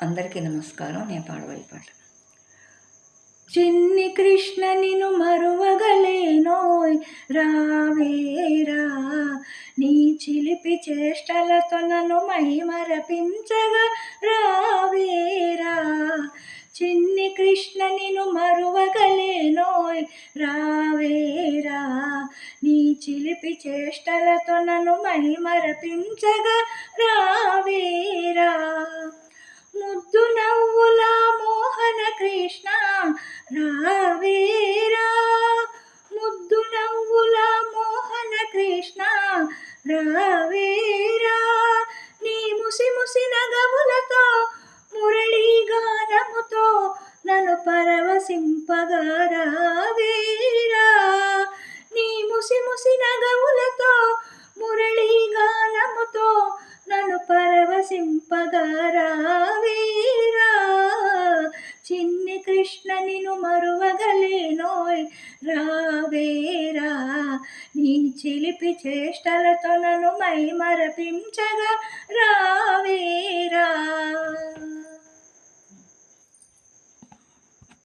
అందరికీ నమస్కారం. నేను పాడబోయే పాట. చిన్ని కృష్ణ నిను మరువగలేనోయ్ రావేరా, నీ చిలిపి చేష్టలతో నన్ను మైమరపించగా రావేరా. చిన్ని కృష్ణ నిను మరువగలేనోయ్ రావేరా, నీ చిలిపి చేష్టలతో నన్ను మైమరపించగా రావేరా. ముద్దు నవ్వుల మోహన కృష్ణ రావేరా, ముద్దు నవ్వుల మోహన కృష్ణ రావేరా. నీ ముసి ముసి నగములతో మురళీ గానముతో నన్ను పరవశింపగా రావేరా. నీ ముసి ముసి నగములతో మురళీ గానముతో నన్ను పరవశింపగా రావేరా. చిన్ని కృష్ణ నిను మరువగలేనోయ్ రావేరా, నీ చిలిపి చేష్టలతో నన్ను మైమరపించగా రావేరా.